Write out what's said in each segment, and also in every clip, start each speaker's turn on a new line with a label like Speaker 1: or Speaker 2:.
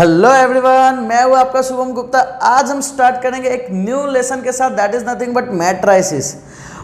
Speaker 1: Hello everyone, मैं हूँ आपका शुभम गुप्ता। आज हम स्टार्ट करेंगे एक न्यू लेसन के साथ, that is nothing but matrices.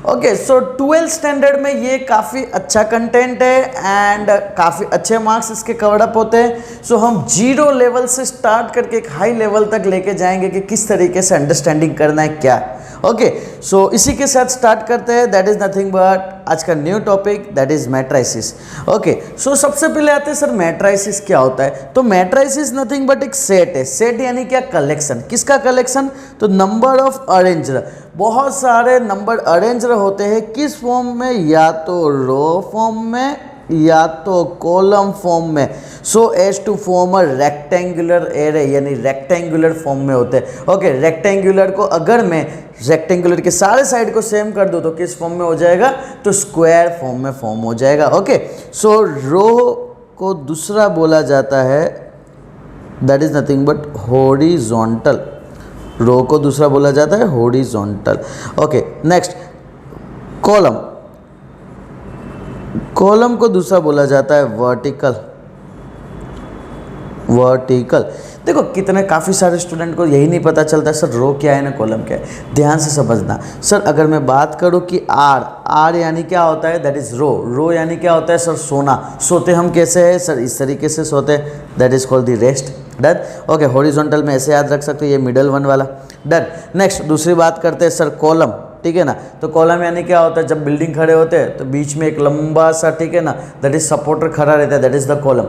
Speaker 1: Okay, so 12th standard में ये काफ़ी अच्छा कंटेंट है एंड काफ़ी अच्छे मार्क्स इसके कवर अप होते हैं। सो हम जीरो लेवल से स्टार्ट करके एक हाई लेवल तक लेके जाएंगे कि किस तरीके से अंडरस्टैंडिंग करना है क्या। ओके, सो इसी के साथ स्टार्ट करते हैं। दैट इज नथिंग बट आज का new topic that is matrices. Okay, so सबसे पहले आते हैं सर मैट्राइसिस क्या होता है। तो मैट्राइसिस नथिंग बट एक सेट है। सेट यानी क्या? कलेक्शन। किसका कलेक्शन? तो नंबर ऑफ अरेंजर, बहुत सारे नंबर अरेंजर होते हैं। किस फॉर्म में? या तो रो फॉर्म में या तो कॉलम फॉर्म में, so as to form a rectangular array, यानी रेक्टेंगुलर फॉर्म में होते हैं। ओके, रेक्टेंगुलर को अगर मैं रेक्टेंगुलर के सारे साइड को सेम कर दूं तो किस फॉर्म में हो जाएगा? तो स्क्वायर फॉर्म में फॉर्म हो जाएगा। ओके, सो रो को दूसरा बोला जाता है that is nothing but horizontal. Row को दूसरा बोला जाता है horizontal. Okay, next column. Column को दूसरा बोला जाता है वर्टिकल। वर्टिकल। देखो कितने काफ़ी सारे स्टूडेंट को यही नहीं पता चलता सर रो क्या है ना कॉलम क्या है। ध्यान से समझना सर। अगर मैं बात करूँ कि आर यानी क्या होता है? दैट इज़ रो। रो यानी क्या होता है सर? सोना। सोते हम कैसे हैं सर? इस तरीके से सोते हैं, that is called the rest. Done. Okay, horizontal में ऐसे याद रख सकते हो, ये मिडल वन वाला। डन। नेक्स्ट दूसरी बात करते हैं सर कॉलम। ठीक है ना? तो कॉलम यानी क्या होता है? जब बिल्डिंग खड़े होते हैं तो बीच में एक लंबा सा, ठीक है ना, दैट इज सपोर्टर खड़ा रहता है, that is the column.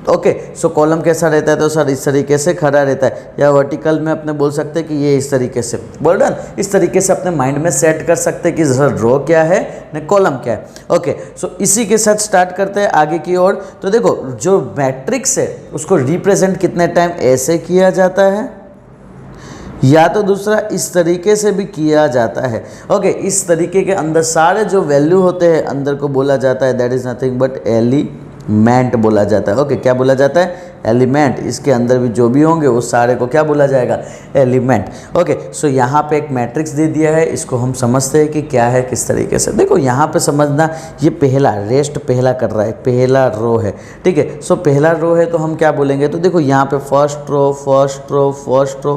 Speaker 1: Okay, so column कैसा रहता है? तो सर इस तरीके से खड़ा रहता है, या वर्टिकल में अपने बोल सकते हैं कि ये इस तरीके से। बोल डन। इस तरीके से अपने माइंड में सेट कर सकते हैं कि सर रो क्या है न कॉलम क्या है। ओके, सो इसी के साथ स्टार्ट करते हैं आगे की ओर। तो देखो जो मैट्रिक्स है उसको रिप्रेजेंट कितने टाइम ऐसे किया जाता है, या तो दूसरा इस तरीके से भी किया जाता है। ओके, इस तरीके के अंदर सारे जो वैल्यू होते हैं अंदर को बोला जाता है that is nothing but element बोला जाता है। ओके, क्या बोला जाता है? एलिमेंट। इसके अंदर भी जो भी होंगे वो सारे को क्या बोला जाएगा? एलिमेंट। ओके, सो यहाँ पे एक मैट्रिक्स दे दिया है, इसको हम समझते हैं कि क्या है किस तरीके से। देखो यहाँ पे समझना, ये पहला रेस्ट पहला कर रहा है, पहला रो है। ठीक है, सो पहला रो है तो हम क्या बोलेंगे? तो देखो यहाँ पे first row first row first row,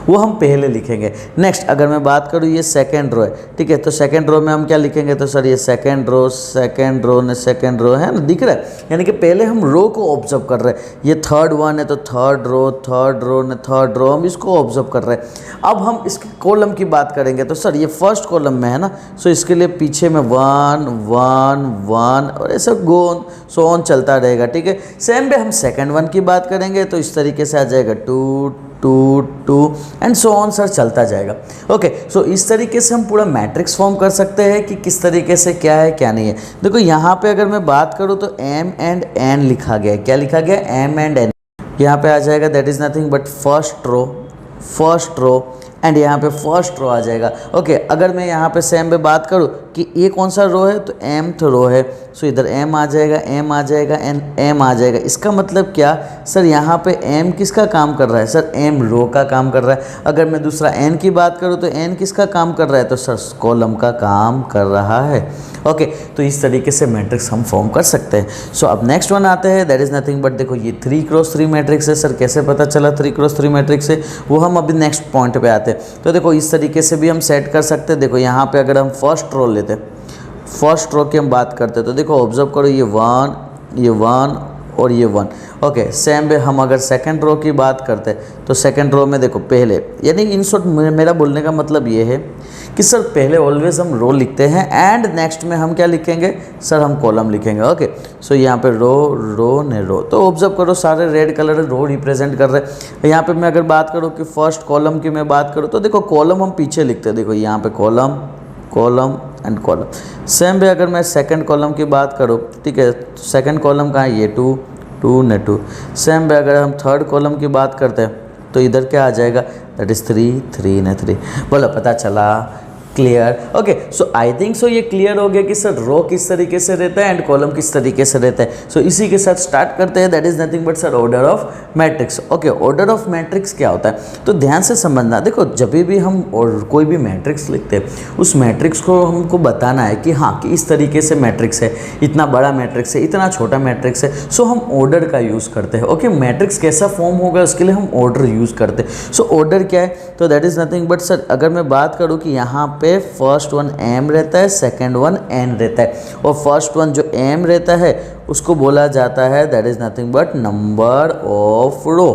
Speaker 1: वो हम पहले लिखेंगे। नेक्स्ट अगर मैं बात करूँ ये सेकेंड रो है। ठीक है, तो सेकेंड रो में हम क्या लिखेंगे? तो सर ये सेकेंड रो ने सेकेंड रो है ना, दिख रहा है? यानी कि पहले हम रो को ऑब्जर्व कर रहे हैं। ये थर्ड वन है तो थर्ड रो ने थर्ड रो, हम इसको ऑब्जर्व कर रहे हैं। अब हम इसके कॉलम की बात करेंगे तो सर ये फर्स्ट कॉलम में है ना, सो इसके लिए पीछे में 1 1 1 और ऐसा गोन सो ऑन चलता रहेगा। ठीक है, सेम पे हम सेकेंड वन की बात करेंगे तो इस तरीके से आ जाएगा 2 2 2 एंड सो ऑन सर चलता जाएगा। ओके, सो इस तरीके से हम पूरा मैट्रिक्स फॉर्म कर सकते हैं कि किस तरीके से क्या है क्या नहीं है। देखो यहाँ पे अगर मैं बात करूँ तो एम एंड एन लिखा गया है। क्या लिखा गया? M and N. यहाँ पे आ जाएगा that is nothing but first row and यहाँ पे फर्स्ट रो आ जाएगा। ओके, अगर मैं यहाँ पे सेम पे बात करूँ कि ये कौन सा रो है तो mth रो है, सो इधर m आ जाएगा एंड m आ जाएगा। इसका मतलब क्या सर? यहाँ पे m किसका काम कर रहा है? सर m रो का काम कर रहा है। अगर मैं दूसरा n की बात करूँ तो n किसका काम कर रहा है? तो सर कॉलम का काम कर रहा है। ओके, तो इस तरीके से मैट्रिक्स हम फॉर्म कर सकते हैं। सो अब नेक्स्ट वन आते हैं दैट इज नथिंग बट, देखो ये 3x3 मैट्रिक्स है। सर कैसे पता चला 3x3 मैट्रिक्स है? वो हम अभी नेक्स्ट पॉइंट पे आते हैं। तो देखो इस तरीके से भी हम सेट कर सकते हैं। देखो यहाँ पे अगर हम फर्स्ट रो लेते, फर्स्ट रो की हम बात करते तो देखो ऑब्जर्व करो ये 1 और ये 1। ओके, सेम वे हम अगर सेकंड रो की बात करते तो सेकंड रो में देखो पहले, यानी इन शॉर्ट मेरा बोलने का मतलब ये है कि सर पहले ऑलवेज हम रो लिखते हैं एंड नेक्स्ट में हम क्या लिखेंगे? सर हम कॉलम लिखेंगे। ओके, सो यहाँ पे रो तो ऑब्जर्व करो सारे रेड कलर रो रिप्रेजेंट कर रहे हैं। यहाँ पे मैं अगर बात करूँ कि फर्स्ट कॉलम की मैं बात करूँ तो देखो कॉलम हम पीछे लिखते हैं। देखो यहाँ पे column and column. Same way अगर मैं सेकंड कॉलम की बात करूँ, ठीक है, सेकंड कॉलम कहाँ है? ये 2 ने 2। सेम वे अगर हम थर्ड कॉलम की बात करते हैं तो इधर क्या आ जाएगा? दैट इज़ 3 ने 3। बोलो पता चला क्लियर। ओके, सो आई थिंक सो ये क्लियर हो गया कि सर रो किस तरीके से रहता है एंड कॉलम किस तरीके से रहता है। सो इसी के साथ स्टार्ट करते हैं, that is nothing but sir order of matrix. Okay, order of matrix क्या होता है तो ध्यान से समझना। देखो जब भी हम और कोई भी मैट्रिक्स लिखते हैं उस मैट्रिक्स को हमको बताना है कि हाँ कि इस तरीके से मैट्रिक्स है, इतना बड़ा मैट्रिक्स है, इतना छोटा मैट्रिक्स है। सो हम ऑर्डर का यूज़ करते हैं। ओके, मैट्रिक्स कैसा फॉर्म होगा उसके लिए हम ऑर्डर यूज़ करते हैं। सो ऑर्डर क्या है तो that is nothing but sir अगर मैं बात करूँ कि यहाँ पे फर्स्ट वन m रहता है, सेकंड वन n रहता है, और फर्स्ट वन जो m रहता है उसको बोला जाता है that is nothing but number of row.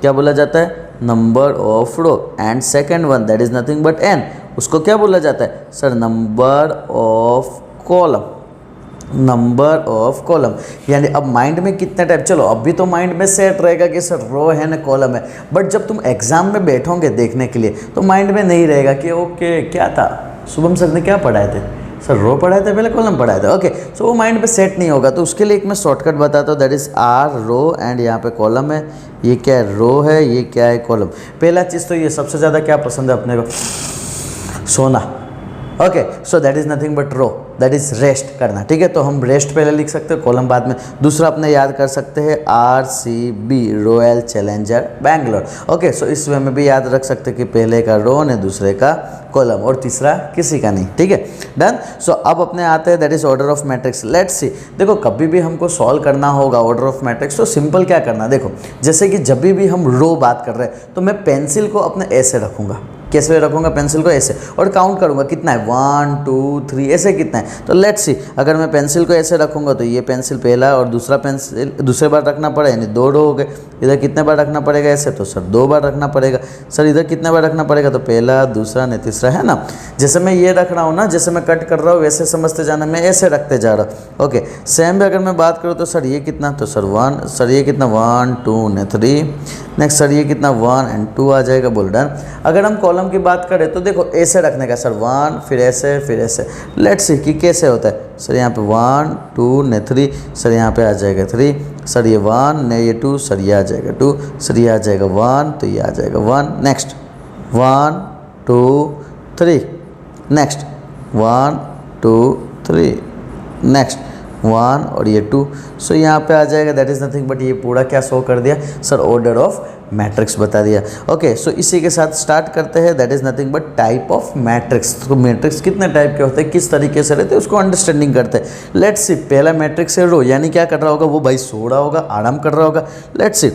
Speaker 1: क्या बोला जाता है? Number of row. And second one that is nothing but n, उसको क्या बोला जाता है sir? Number of column. Number of column. यानी अब माइंड में कितने टाइप, चलो अभी तो माइंड में सेट रहेगा कि सर रो है ना कॉलम है, बट जब तुम एग्जाम में बैठोगे देखने के लिए तो माइंड में नहीं रहेगा कि ओके क्या था, शुभम सर ने क्या पढ़ाए थे, सर रो पढ़ाए थे पहले कॉलम पढ़ाए थे। ओके, सो वो माइंड में सेट नहीं होगा। तो उसके लिए एक मैं शॉर्टकट बताता हूँ, that is R row and यहाँ पे कॉलम है। ये क्या है? रो है। ये क्या है? कॉलम। पहला चीज़ तो ये सबसे ज़्यादा क्या पसंद है अपने को? सोना। Okay, so that is nothing but row, that is rest करना। ठीक है, तो हम रेस्ट पहले लिख सकते हैं, कॉलम बाद में। दूसरा अपने याद कर सकते हैं RCB, royal challenger Bangalore. Okay, so इस वे में भी याद रख सकते हैं कि पहले का रो ने दूसरे का कॉलम और तीसरा किसी का नहीं। ठीक है, डन। सो अब अपने आते हैं that is order of matrix. Let's see, देखो कभी भी हमको सॉल्व करना होगा ऑर्डर ऑफ मैट्रिक्स तो सिंपल क्या करना, देखो जैसे कि जब भी हम रो बात कर रहे हैं तो मैं पेंसिल को अपने ऐसे रखूँगा। कैसे रखूँगा? पेंसिल को ऐसे, और काउंट करूँगा कितना है, 1 2 3 ऐसे कितना है। तो लेट्स सी, अगर मैं पेंसिल को ऐसे रखूँगा तो ये पेंसिल पहला और दूसरा पेंसिल दूसरे बार रखना पड़ेगा, यानी 2 रो हो गए। इधर कितने बार रखना पड़ेगा ऐसे? तो सर 2 बार रखना पड़ेगा। सर इधर कितने बार रखना पड़ेगा? तो पहला, दूसरा, नहीं तीसरा, है ना। जैसे मैं ये रख रहा हूँ ना, जैसे मैं कट कर रहा हूँ वैसे समझते जाना, मैं ऐसे रखते जा रहा हूँ। ओके, सेम भी अगर मैं बात करूँ तो सर ये कितना, तो सर 1, सर ये कितना 1 2 ने 3, नेक्स्ट सर ये कितना 1 एंड 2 आ जाएगा, बोल डन। अगर हम कॉलम की बात करें तो देखो ऐसे रखने का सर 1 फिर ऐसे फिर ऐसे। लेट्स सी कि कैसे होता है। सर यहाँ पे 1 2 ने 3, सर यहाँ पे आ जाएगा 3, सर ये 1 ने ये 2, सर ये आ जाएगा 2, सर ये आ जाएगा 1 तो ये आ जाएगा 1, नेक्स्ट 1 2 3, नेक्स्ट 1 2 3, नेक्स्ट 1 और ये 2। सो यहाँ पे आ जाएगा दैट इज़ नथिंग बट ये पूरा क्या शो कर दिया सर? ऑर्डर ऑफ मैट्रिक्स बता दिया। ओके, सो इसी के साथ स्टार्ट करते हैं, that is nothing but type of matrix. तो मैट्रिक्स कितने टाइप के होते हैं, किस तरीके से रहते हैं, उसको अंडरस्टैंडिंग करते हैं। लेट्स सी, पहला मैट्रिक्स है रो, यानी क्या कर रहा होगा वो भाई? सो रहा होगा, आराम कर रहा होगा। लेट्स सी,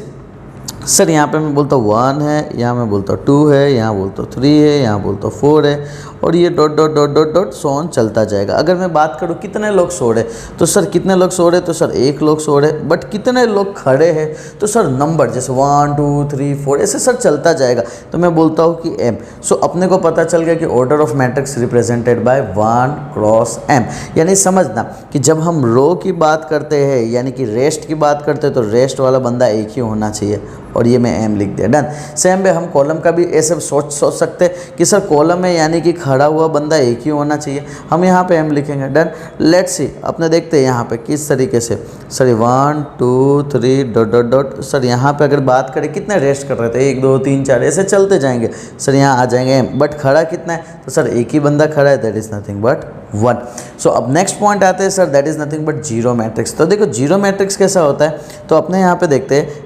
Speaker 1: सर यहाँ पे मैं बोलता हूँ 1 है, यहाँ मैं बोलता हूँ 2 है, यहाँ बोलता हूँ 3 है, यहाँ बोलता हूँ 4 है, और ये dot dot dot dot dot so on चलता जाएगा। अगर मैं बात करूँ कितने लोग सो रहे तो सर कितने लोग सो रहे, तो सर 1 लोग सो रहे, बट कितने लोग खड़े हैं तो सर नंबर जैसे 1 2 3 4 ऐसे सर चलता जाएगा। तो मैं बोलता हूँ कि m। सो अपने को पता चल गया कि order of matrix represented bye 1 cross m। यानी समझना कि जब हम रो की बात करते हैं यानी कि रेस्ट की बात करते हैं तो रेस्ट वाला बंदा एक ही होना चाहिए, और ये मैं m लिख दिया, डन। सेम वे हम कॉलम का भी ऐसे सोच सकते हैं कि सर कॉलम है यानी कि खड़ा हुआ बंदा एक ही होना चाहिए, हम यहाँ पे m लिखेंगे, डन। लेट्स सी, अपने देखते हैं यहाँ पे किस तरीके से। Sir 1 2 3 dot dot dot, sir यहाँ पे अगर बात करें कितने रेस्ट कर रहे थे, 1 2 3 4 ऐसे चलते जाएंगे। सर यहाँ आ जाएंगे m, बट खड़ा कितना है, तो सर एक ही बंदा खड़ा है, दैट इज़ नथिंग बट 1। सो अब नेक्स्ट पॉइंट आते हैं sir, that is nothing but zero matrix. तो देखो जीरो मैट्रिक्स कैसा होता है, तो अपने यहाँ पे देखते हैं,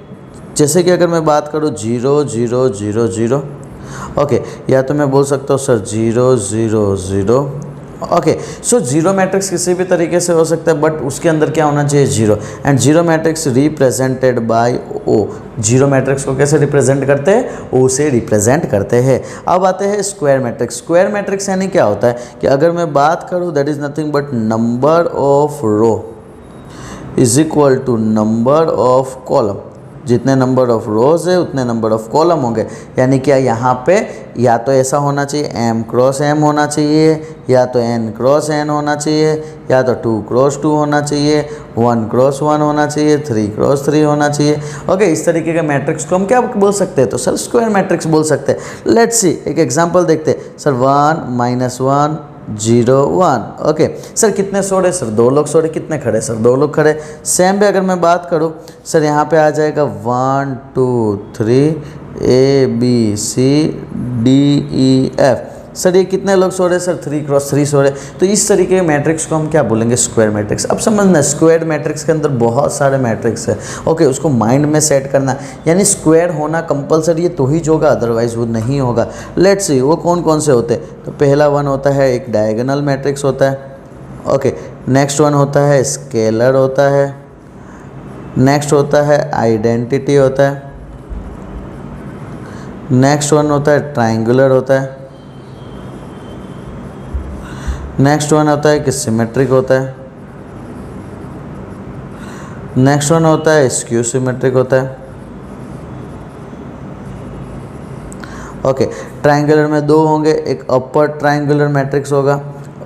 Speaker 1: जैसे कि अगर मैं बात करूँ 0 0 0 0, ओके, या तो मैं बोल सकता हूँ sir 0 0 0। Okay, so zero matrix किसी भी तरीके से हो सकता है, बट उसके अंदर क्या होना चाहिए? Zero. And zero matrix represented by O. Zero matrix को कैसे रिप्रेजेंट करते हैं? ओ से रिप्रेजेंट करते हैं। अब आते हैं स्क्वायर मैट्रिक्स। स्क्वायर मैट्रिक्स यानी क्या होता है कि अगर मैं बात करूँ that is nothing but number of row is equal to number of column. जितने नंबर ऑफ रोज है उतने नंबर ऑफ कॉलम होंगे। यानी क्या यहाँ पे या तो ऐसा होना चाहिए m क्रॉस m होना चाहिए, या तो n क्रॉस n होना चाहिए, या तो 2 क्रॉस 2 होना चाहिए, 1 क्रॉस 1 होना चाहिए, 3 क्रॉस 3 होना चाहिए। ओके, इस तरीके के मैट्रिक्स को हम क्या बोल सकते हैं? तो सर स्क्वायर मैट्रिक्स बोल सकते हैं। लेट्स सी, एक एग्जांपल देखते हैं। सर 1 -1 0 1। ओके, सर कितने सो रहे? सर 2 लोग सो रहे। कितने खड़े? सर 2 लोग खड़े। सेम भी अगर मैं बात करूँ सर यहाँ पे आ जाएगा 1 2 3 A B C D E F। Sir ये कितने लोग सो रहे हैं, सर 3 क्रॉस 3 सो रहे हैं। तो इस तरीके के मैट्रिक्स को हम क्या बोलेंगे, स्क्वायर मैट्रिक्स। अब समझना स्क्वायर मैट्रिक्स के अंदर बहुत सारे मैट्रिक्स है। ओके, उसको माइंड में सेट करना, यानी स्क्वायर होना कंपलसरी है तो ही जो होगा, अदरवाइज वो नहीं होगा। लेट्स सी वो कौन कौन से होते हैं। तो पहला वन होता है एक डायगोनल मैट्रिक्स होता है। ओके, नेक्स्ट वन होता है स्केलर होता है। नेक्स्ट होता है आइडेंटिटी होता है। नेक्स्ट वन होता है ट्रायंगुलर होता है। नेक्स्ट वन होता है कि सिमेट्रिक होता है। नेक्स्ट वन होता है स्क्यू सिमेट्रिक होता है। ओके, ट्रायंगुलर में दो होंगे, एक अपर ट्रायंगुलर मैट्रिक्स होगा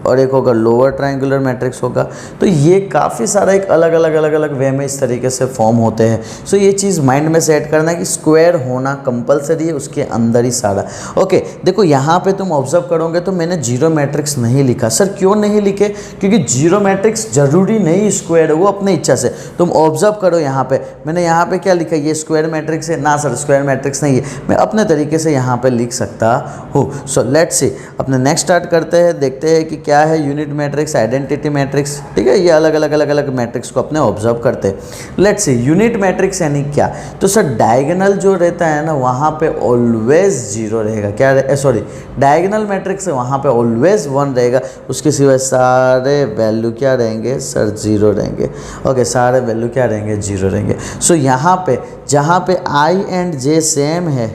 Speaker 1: और एक होगा लोअर ट्रायंगुलर मैट्रिक्स होगा। तो ये काफ़ी सारा एक अलग अलग वे में इस तरीके से फॉर्म होते हैं। सो ये चीज़ माइंड में सेट करना है कि स्क्वायर होना कंपलसरी है, उसके अंदर ही सारा। ओके, देखो यहाँ पे तुम ऑब्जर्व करोगे तो मैंने जीरो मैट्रिक्स नहीं लिखा। सर क्यों नहीं लिखे, क्योंकि जीरो मैट्रिक्स जरूरी नहीं स्क्वायर है, वो अपने इच्छा से। तुम ऑब्जर्व करो यहाँ पे, मैंने यहाँ पे क्या लिखा, ये स्क्वायर मैट्रिक्स है ना सर, स्क्वायर मैट्रिक्स नहीं है, मैं अपने तरीके से यहाँ पे लिख सकता हूँ। सो लेट्स सी, अपने नेक्स्ट स्टार्ट करते हैं, देखते हैं कि क्या है यूनिट मैट्रिक्स, आइडेंटिटी मैट्रिक्स। ठीक है, ये अलग अलग मैट्रिक्स को अपने ऑब्जर्व करते हैं। लेट्स सी यूनिट मैट्रिक्स यानी क्या। तो सर डायगोनल जो रहता है ना, वहाँ पे ऑलवेज जीरो रहेगा। क्या सॉरी, डायगोनल मैट्रिक्स है वहाँ पे ऑलवेज 1 रहेगा, उसके सिवाय सारे वैल्यू क्या रहेंगे सर, जीरो रहेंगे। ओके, सारे वैल्यू क्या रहेंगे, जीरो रहेंगे। सो यहाँ पे जहाँ पे आई एंड जे सेम है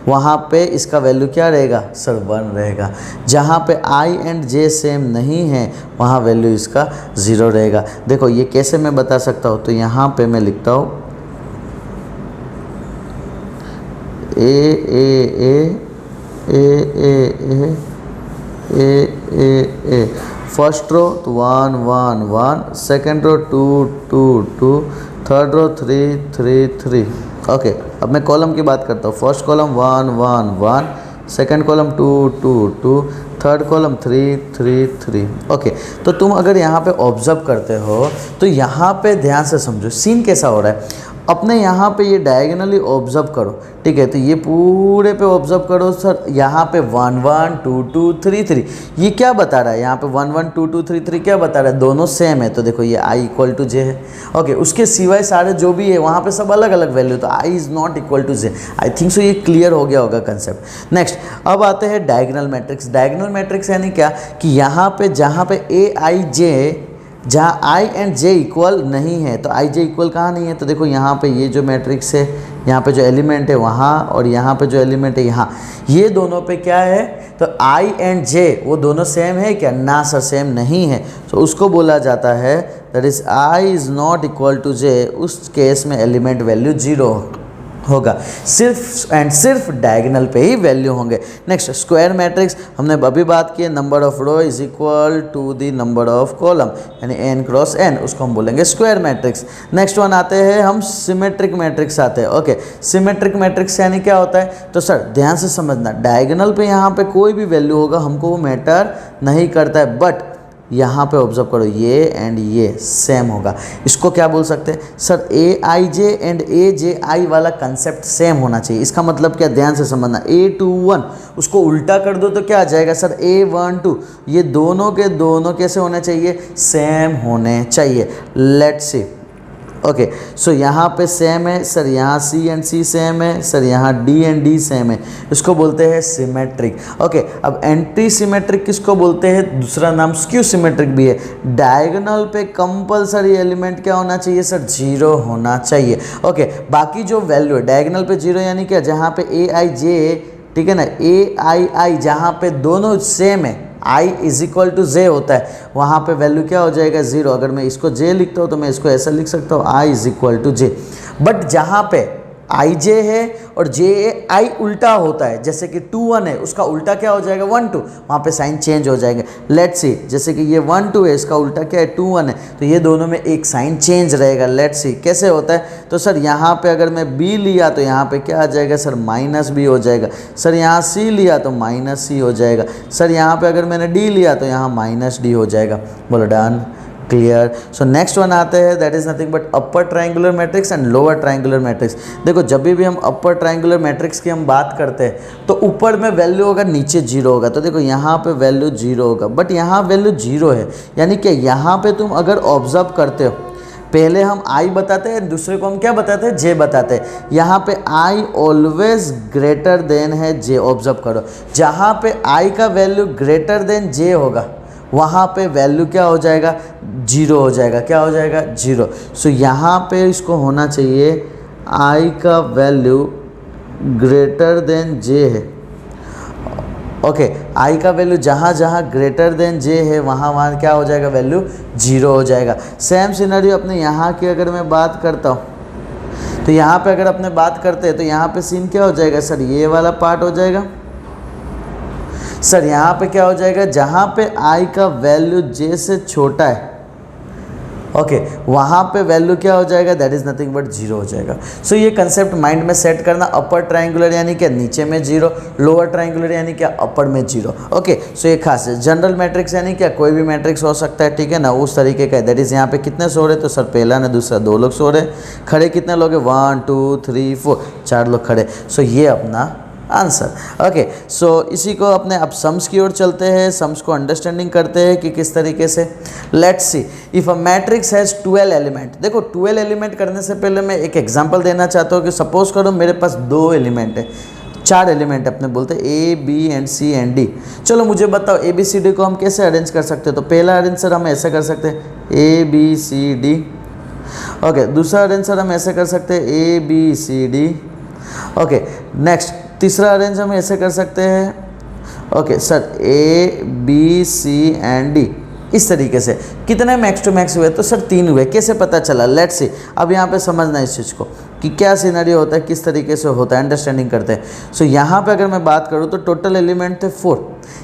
Speaker 1: वहाँ पे इसका वैल्यू क्या रहेगा सर, 1 रहेगा। जहाँ पे आई एंड जे सेम नहीं है वहाँ वैल्यू इसका 0 रहेगा। देखो ये कैसे मैं बता सकता हूँ, तो यहाँ पे मैं लिखता हूँ ए ए ए ए ए ए ए ए ए फर्स्ट रो तो 1 1 1, second row 2 2 2, third row 3 3 3। Okay, अब मैं कॉलम की बात करता हूँ। First column 1 1 1, second column 2 2 2, third column 3 3 3। Okay, तो तुम अगर यहाँ पे ऑब्जर्व करते हो तो यहाँ पे ध्यान से समझो सीन कैसा हो रहा है। अपने यहाँ पे ये डायगोनली ऑब्जर्व करो, ठीक है, तो ये पूरे पे ऑब्जर्व करो सर। यहाँ पे 1 1 2 2 3 3, ये क्या बता रहा है, यहाँ पे 1 1 2 2 3 3 क्या बता रहा है, दोनों सेम है। तो देखो ये i इक्वल टू जे है। ओके, उसके सिवाय सारे जो भी है वहाँ पे सब अलग अलग वैल्यू, तो i is not equal to j. I think so ये क्लियर हो गया होगा कंसेप्ट। नेक्स्ट अब आते हैं डायगोनल मैट्रिक्स। डायगोनल मैट्रिक्स यानी क्या कि यहाँ पे जहाँ पे ए आई जे, जहाँ आई एंड जे इक्वल नहीं है, तो आई जे इक्वल कहाँ नहीं है, तो देखो यहाँ पे ये जो मैट्रिक्स है, यहाँ पे जो एलिमेंट है वहाँ, और यहाँ पे जो एलिमेंट है यहाँ, ये दोनों पे क्या है, तो आई एंड जे वो दोनों सेम है क्या, ना सर सेम नहीं है। तो उसको बोला जाता है that is I is not equal to J. उस केस में एलिमेंट वैल्यू 0 होगा, सिर्फ एंड सिर्फ डायगोनल पे ही वैल्यू होंगे। नेक्स्ट स्क्वायर मैट्रिक्स, हमने अभी बात की है, number of row is equal to the number of column, यानी n क्रॉस n, उसको हम बोलेंगे स्क्वायर मैट्रिक्स। नेक्स्ट वन आते हैं हम सिमेट्रिक मैट्रिक्स आते हैं। ओके, सिमेट्रिक मैट्रिक्स यानी क्या होता है, तो सर ध्यान से समझना, डायगोनल पे यहाँ पे कोई भी वैल्यू होगा हमको वो मैटर नहीं करता है, बट यहाँ पे ऑब्जर्व करो ये एंड ये सेम होगा। इसको क्या बोल सकते हैं sir, A I J and ए जे आई वाला कंसेप्ट सेम होना चाहिए। इसका मतलब क्या, ध्यान से समझना, A21 उसको उल्टा कर दो तो क्या आ जाएगा सर, A12। ये दोनों के दोनों कैसे होने चाहिए, सेम होने चाहिए। Let's see. ओके, सो यहाँ पे सेम है सर, यहाँ C एंड C सेम है सर, यहाँ D एंड D सेम है, इसको बोलते हैं सिमेट्रिक। ओके, अब एंटी सिमेट्रिक किसको बोलते हैं, दूसरा नाम स्क्यू सिमेट्रिक भी है। डायगोनल पे कंपलसरी एलिमेंट क्या होना चाहिए सर, 0 होना चाहिए। ओके, बाकी जो वैल्यू है डायगोनल पे 0 यानी क्या, जहाँ पे ए आई जे, ठीक है ना, ए आई आई जहाँ पे दोनों सेम है, i इज इक्वल टू जे होता है, वहाँ पे वैल्यू क्या हो जाएगा, 0। अगर मैं इसको j लिखता हूँ तो मैं इसको ऐसा लिख सकता हूँ, i is equal to j. But जहाँ पे आई जे है और जे आई उल्टा होता है, जैसे कि 2 1 है, उसका उल्टा क्या हो जाएगा, 1 2, वहाँ पे साइन चेंज हो जाएंगे। लेट्स सी, जैसे कि ये 1 2 है, इसका उल्टा क्या है, 2 1 है, तो ये दोनों में एक साइन चेंज रहेगा। लेट्स सी कैसे होता है, तो सर यहाँ पे अगर मैं b लिया तो यहाँ पे क्या आ जाएगा सर, माइनस b हो जाएगा। सर यहाँ c लिया तो माइनस c हो जाएगा। सर यहाँ पे अगर मैंने d लिया तो यहाँ माइनस d हो जाएगा। बोलो डन। क्लियर। सो नेक्स्ट वन आते हैं, that is nothing but upper triangular matrix and lower triangular matrix. देखो जब भी हम अपर ट्रायंगुलर मैट्रिक्स की हम बात करते हैं तो ऊपर में वैल्यू होगा, नीचे जीरो होगा। तो देखो यहाँ पे वैल्यू जीरो होगा, बट यहाँ वैल्यू जीरो है, यानी कि यहाँ पे तुम अगर ऑब्जर्व करते हो, पहले हम आई बताते हैं, दूसरे को हम क्या बताते हैं, जे बताते हैं। यहाँ पे आई ऑलवेज ग्रेटर देन है जे। ऑब्जर्व करो, जहाँ पे आई का वैल्यू ग्रेटर देन जे होगा वहाँ पे वैल्यू क्या हो जाएगा, जीरो हो जाएगा। क्या हो जाएगा, जीरो। सो यहाँ पे इसको होना चाहिए आई का वैल्यू ग्रेटर देन जे है। ओके, आई का वैल्यू जहाँ जहाँ ग्रेटर देन जे है वहाँ वहाँ क्या हो जाएगा, वैल्यू जीरो हो जाएगा। सेम सिनेरियो अपने यहाँ की अगर मैं बात करता हूँ तो यहाँ पे अगर अपने बात करते हैं तो यहाँ पे सीन क्या हो जाएगा सर, ये वाला पार्ट हो जाएगा सर। यहाँ पे क्या हो जाएगा, जहाँ पे आई का वैल्यू जे से छोटा है, ओके, वहाँ पे वैल्यू क्या हो जाएगा, that is nothing but zero हो जाएगा। सो ये कंसेप्ट माइंड में सेट करना, अपर ट्रायंगुलर यानी क्या नीचे में जीरो, लोअर ट्रायंगुलर यानी क्या अपर में जीरो। ओके, सो ये खास है। जनरल मैट्रिक्स यानी क्या, कोई भी मैट्रिक्स हो सकता है, ठीक है ना, उस तरीके का है। दैट इज़ यहाँ पे कितने सो रहे, तो सर पहला ने दूसरा दो लोग सो रहे, खड़े कितने लोग हैं, 1 2 3 4, 4 लोग खड़े। सो ये अपना आंसर। ओके, सो इसी को अपने अब सम्स की ओर चलते हैं, सम्स को अंडरस्टैंडिंग करते हैं कि किस तरीके से। Let's see if a matrix has 12 element. देखो 12 एलिमेंट करने से पहले मैं एक एग्जांपल देना चाहता हूँ कि सपोज करो मेरे पास 2 एलिमेंट है, 4 एलिमेंट अपने बोलते हैं a b and c and d. चलो मुझे बताओ ए बी सी डी को हम कैसे अरेंज कर सकते हैं। तो पहला अरेंज सर हम ऐसे कर सकते हैं a b c d. Okay, दूसरा अरेंज सर हम ऐसे कर सकते हैं a b c d. Okay, next तीसरा अरेंज हम ऐसे कर सकते हैं, okay sir, a b c and d. इस तरीके से कितने मैक्स टू मैक्स हुए, तो सर 3 हुए। कैसे पता चला, लेट्स सी। अब यहाँ पे समझना इस चीज़ को कि क्या सिनेरियो होता है, किस तरीके से होता है, अंडरस्टैंडिंग करते हैं। सो यहाँ पे अगर मैं बात करूँ तो टोटल एलिमेंट थे 4,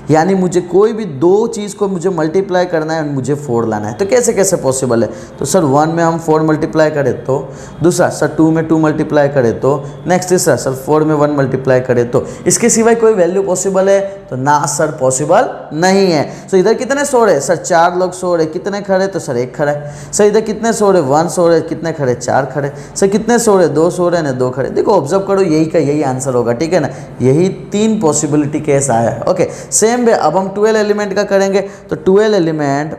Speaker 1: यानी मुझे कोई भी 2 चीज़ को मुझे मल्टीप्लाई करना है और मुझे 4 लाना है। तो कैसे कैसे पॉसिबल है, तो सर 1 में हम 4 मल्टीप्लाई करें तो, दूसरा सर 2 में 2 मल्टीप्लाई करें तो, नेक्स्ट तीसरा सर 4 में 1 मल्टीप्लाई करें तो। इसके सिवाय कोई वैल्यू पॉसिबल है, तो ना सर पॉसिबल नहीं है। सो इधर कितने सो रहे, सर 4 लोग सो रहे, कितने खड़े, तो सर 1 खड़ा है। सर इधर कितने सो रहे, 1 सो रहे, कितने खड़े, 4 खड़े। सर कितने सो रहे, 2 सो रहे ना, 2 खड़े। देखो ऑब्जर्व करो, यही का यही आंसर होगा, ठीक है ना। यही 3 पॉसिबिलिटी केस आया है। ओके, सेम वे अब हम 12 एलिमेंट का करेंगे तो 12 एलिमेंट,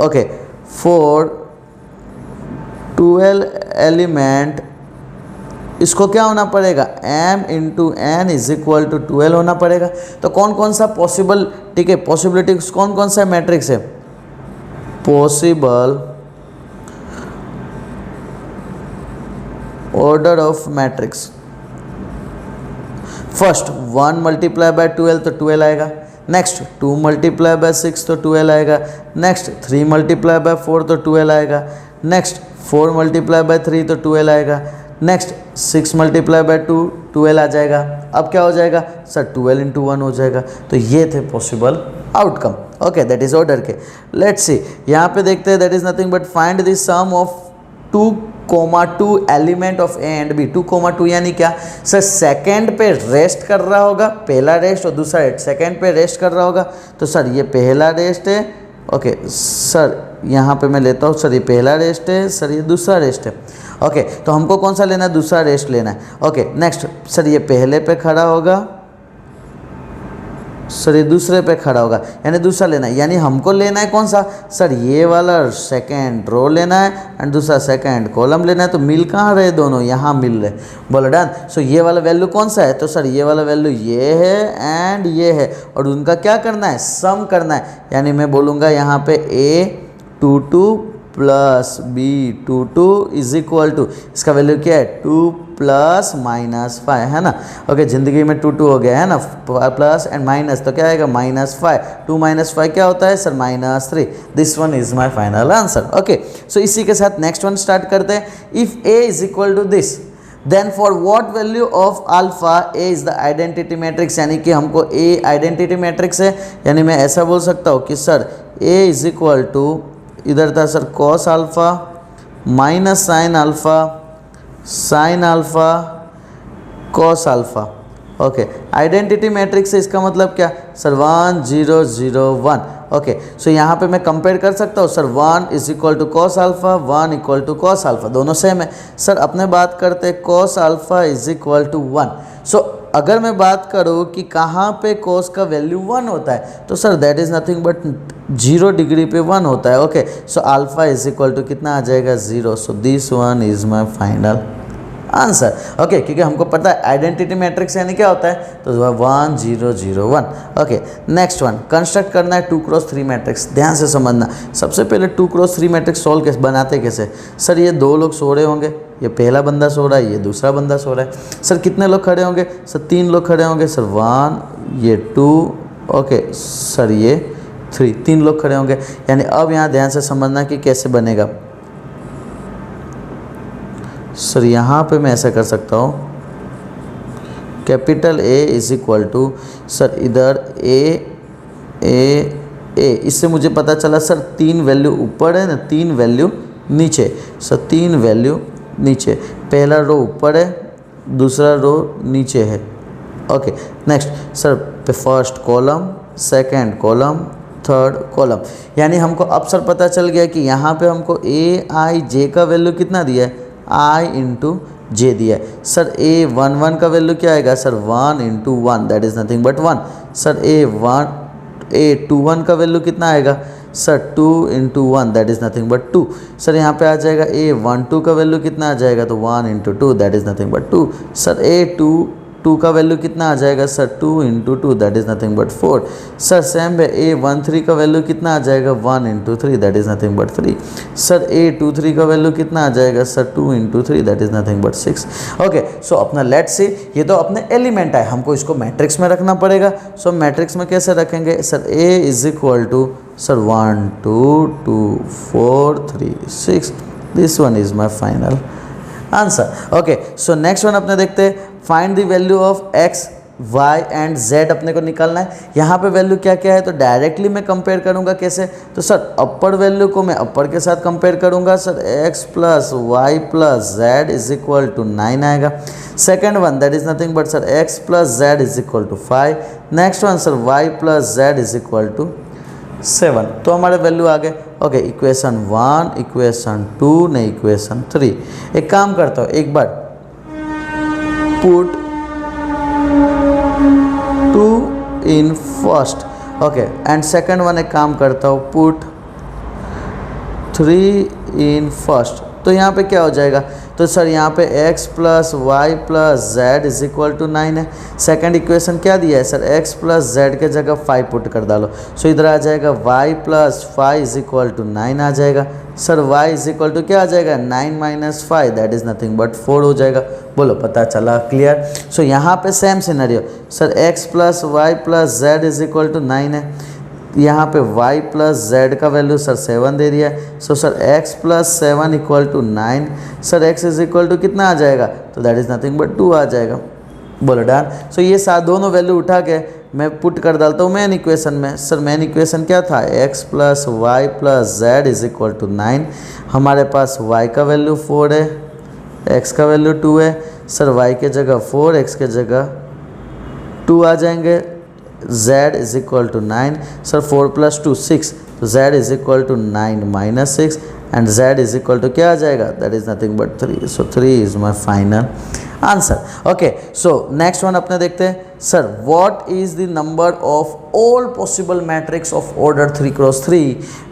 Speaker 1: ओके, फॉर 12 एलिमेंट इसको क्या होना पड़ेगा, m into n is equal to 12 होना पड़ेगा। तो कौन कौन सा पॉसिबल, ठीक है, पॉसिबिलिटी कौन कौन सा मैट्रिक्स है, possible order of matrix. First 1 multiply by 12 तो 12 आएगा, नेक्स्ट 2 मल्टीप्लाई बाय 6 तो 12 आएगा, नेक्स्ट 3 मल्टीप्लाई बाय 4 तो 12 आएगा, नेक्स्ट 4 मल्टीप्लाई बाय 3 तो 12 आएगा, नेक्स्ट 6 मल्टीप्लाई बाय 2 12 आ जाएगा। अब क्या हो जाएगा सर, 12 इंटू 1 हो जाएगा। तो ये थे possible outcome. Okay, that is order के। लेट्स सी, यहाँ पे देखते हैं, that is nothing but find the sum of 2,2 element of A and B. 2,2 यानी क्या सर, सेकंड पे रेस्ट कर रहा होगा, पहला रेस्ट और दूसरा सेकंड पे रेस्ट कर रहा होगा। तो सर ये पहला रेस्ट है, ओके सर यहाँ पे मैं लेता हूँ, सर ये पहला रेस्ट है, सर ये दूसरा रेस्ट है। ओके, तो हमको कौन सा लेना है, दूसरा रेस्ट लेना है। ओके, नेक्स्ट सर ये पहले पे खड़ा होगा, सर ये दूसरे पे खड़ा होगा, यानी दूसरा लेना है। यानी हमको लेना है कौन सा, सर ये वाला सेकंड रो लेना है एंड दूसरा सेकंड कॉलम लेना है। तो मिल कहाँ रहे दोनों, यहाँ मिल रहे, बोलो डन। सो ये वाला वैल्यू कौन सा है, तो सर ये वाला वैल्यू ये है एंड ये है, और उनका क्या करना है, सम करना है। यानी मैं बोलूँगा यहाँ पे A22 plus B22 is equal to, इसका वैल्यू क्या है 2 प्लस -5 है ना। ओके, जिंदगी में 2 हो गया है ना, प्लस एंड माइनस, तो क्या आएगा -5। 2 - 5 क्या होता है sir, -3। This one is my final answer. Okay, so इसी के साथ नेक्स्ट वन स्टार्ट करते हैं। If A is equal to this, then for what value of alpha A is the identity matrix. यानी कि हमको A आइडेंटिटी मैट्रिक्स है, यानी मैं ऐसा बोल सकता हूँ कि sir A is equal to, इधर था sir cos alpha minus sine alpha cos alpha. Okay, identity matrix है, इसका मतलब क्या सर 1 0 0 1। ओके, सो यहाँ पे मैं कंपेयर कर सकता हूँ sir 1 is equal to cos alpha, 1 equal to cos alpha, दोनों सेम है। सर अपने बात करते हैं cos alpha is equal to 1। So अगर मैं बात करूँ कि कहाँ पे कॉस का वैल्यू 1 होता है, तो sir that is nothing but 0 degree पे 1 होता है। Okay, so alpha is equal to कितना आ जाएगा 0। So this one is my final answer. Okay, क्योंकि हमको पता है आइडेंटिटी मैट्रिक्स यानी क्या होता है, तो 1 0 0 1। ओके, नेक्स्ट वन कंस्ट्रक्ट करना है 2x3 मैट्रिक्स। ध्यान से समझना, सबसे पहले 2x3 मैट्रिक्स सॉल्व कैसे बनाते कैसे। सर ये 2 लोग सो रहे होंगे, ये पहला बंदा सो रहा है, ये दूसरा बंदा सो रहा है। सर कितने लोग खड़े होंगे, सर 3 लोग खड़े होंगे। सर 1 ये 2, ओके सर ये 3, 3 लोग खड़े होंगे। यानी अब यहाँ ध्यान से समझना कि कैसे बनेगा। सर यहाँ पे मैं ऐसा कर सकता हूँ, capital A is equal to sir इधर ए, इससे मुझे पता चला सर 3 वैल्यू ऊपर है ना, 3 वैल्यू नीचे। सर 3 वैल्यू नीचे, पहला रो ऊपर है, दूसरा रो नीचे है। Okay, next sir first column, second column, third column. यानी हमको अब सर पता चल गया कि यहाँ पे हमको ए आई जे का वैल्यू कितना दिया है, आई इंटू जे दिया है। सर A11 का वैल्यू क्या आएगा, sir 1 into 1 that is nothing but 1। Sir A21 का वैल्यू कितना आएगा, sir 2 into 1 that is nothing but 2। Sir यहाँ पे आ जाएगा A12 का वैल्यू कितना आ जाएगा, तो 1 into 2 that is nothing but 2। Sir A22 का वैल्यू कितना आ जाएगा, sir 2 into 2 that is nothing but 4। Sir same है A13 का वैल्यू कितना आ जाएगा, 1 into 3 that is nothing but 3। Sir A23 का वैल्यू कितना आ जाएगा, sir 2 into 3 that is nothing but 6। Okay, so अपना लेट्स सी, ये तो अपने एलिमेंट है, हमको इसको मैट्रिक्स में रखना पड़ेगा। सो मैट्रिक्स में कैसे रखेंगे, sir A is equal to sir 1 2 2 4 3 6, this one is my final answer. Okay, so next one अपने देखते हैं, find the value of x y and z अपने को निकालना है। यहाँ पे वैल्यू क्या क्या है, तो डायरेक्टली मैं कंपेयर करूँगा कैसे, तो सर अपर वैल्यू को मैं अपर के साथ कंपेयर करूँगा। Sir x plus y plus z is equal to 9 आएगा। Second one that is nothing but sir x plus z is equal to 5। Next one sir y plus z is equal to 7। तो हमारे value आ गए। Okay, equation 1, equation 2 नहीं equation 3। एक काम करता हूँ, एक बार put 2 in first, okay and second one एक काम करता हूँ, पुट 3 इन फर्स्ट। तो यहाँ पे क्या हो जाएगा, तो सर यहाँ पे x plus y plus z is equal to 9 है। सेकंड इक्वेशन क्या दिया है, सर x प्लस जेड के जगह 5 पुट कर डालो। सो इधर आ जाएगा y plus 5 is equal to 9 आ जाएगा। Sir y is equal to क्या आ जाएगा, 9 minus 5 that is nothing but 4 हो जाएगा। बोलो पता चला, क्लियर। सो यहाँ पे same scenario, sir x plus y plus z is equal to 9 है। यहाँ पे y प्लस जेड का वैल्यू सर 7 दे दिया है। So sir x plus 7 equal to 9। Sir x is equal to कितना आ जाएगा, तो दैट इज़ नथिंग बट 2 आ जाएगा। बोलो डन। सो ये साथ दोनों वैल्यू उठा के मैं पुट कर डालता हूँ मेन इक्वेशन में। सर मेन इक्वेशन क्या था, x plus y plus z is equal to 9। हमारे पास y का वैल्यू 4 है, x का वैल्यू 2 है। सर y के जगह 4, x के जगह 2 आ जाएंगे। z is equal to 9। Sir 4 plus 2 6, तो z is equal to 9 minus 6 and z is equal to क्या आ जाएगा, that is nothing but 3। So 3 is my final answer. Okay, so next one अपने देखते हैं, sir what is the number of all possible matrix of order 3x3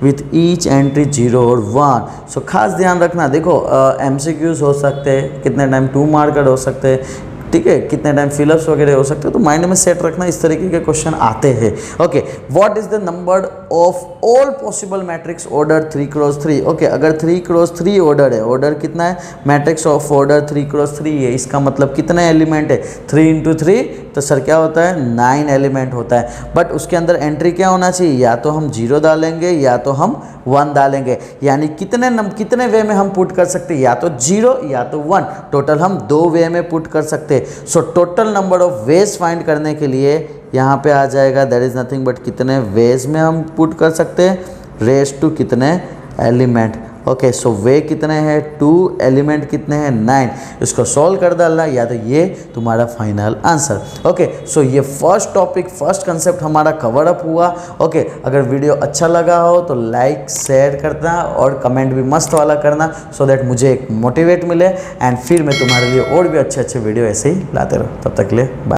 Speaker 1: with each entry 0 और 1। सो खास ध्यान रखना, देखो MCQs हो सकते हैं, कितने टाइम 2 मार्कर हो सकते हैं, ठीक है, कितने टाइम फिलअप्स वगैरह हो सकते हैं, तो माइंड में सेट रखना, इस तरीके के क्वेश्चन आते हैं। Okay, what is the number of all possible matrix order 3x3। Okay, अगर 3x3 ऑर्डर है, ऑर्डर कितना है, मैट्रिक्स ऑफ ऑर्डर 3x3 है, इसका मतलब कितने एलिमेंट है, 3 इंटू 3, तो सर क्या होता है 9 एलिमेंट होता है। बट उसके अंदर एंट्री क्या होना चाहिए, या तो हम 0 डालेंगे या तो हम 1 डालेंगे। यानी कितने वे में हम पुट कर सकते हैं, या तो 0 या तो 1। टोटल हम 2 वे में पुट कर सकते हैं। So total number of ways find करने के लिए यहाँ पे आ जाएगा, दैट इज़ नथिंग बट कितने वेज में हम पुट कर सकते हैं, रेस टू कितने एलिमेंट। ओके, सो वे कितने हैं 2, एलिमेंट कितने हैं 9। इसको सॉल्व कर डालना या तो ये तुम्हारा फाइनल आंसर। ओके, सो ये फर्स्ट टॉपिक, फर्स्ट कंसेप्ट हमारा कवर अप हुआ। ओके, अगर वीडियो अच्छा लगा हो तो लाइक शेयर करना और कमेंट भी मस्त वाला करना, सो दैट मुझे एक मोटिवेट मिले एंड फिर मैं तुम्हारे लिए और भी अच्छे अच्छे वीडियो ऐसे ही लाते रहूँ। तब तक के लिए बाय।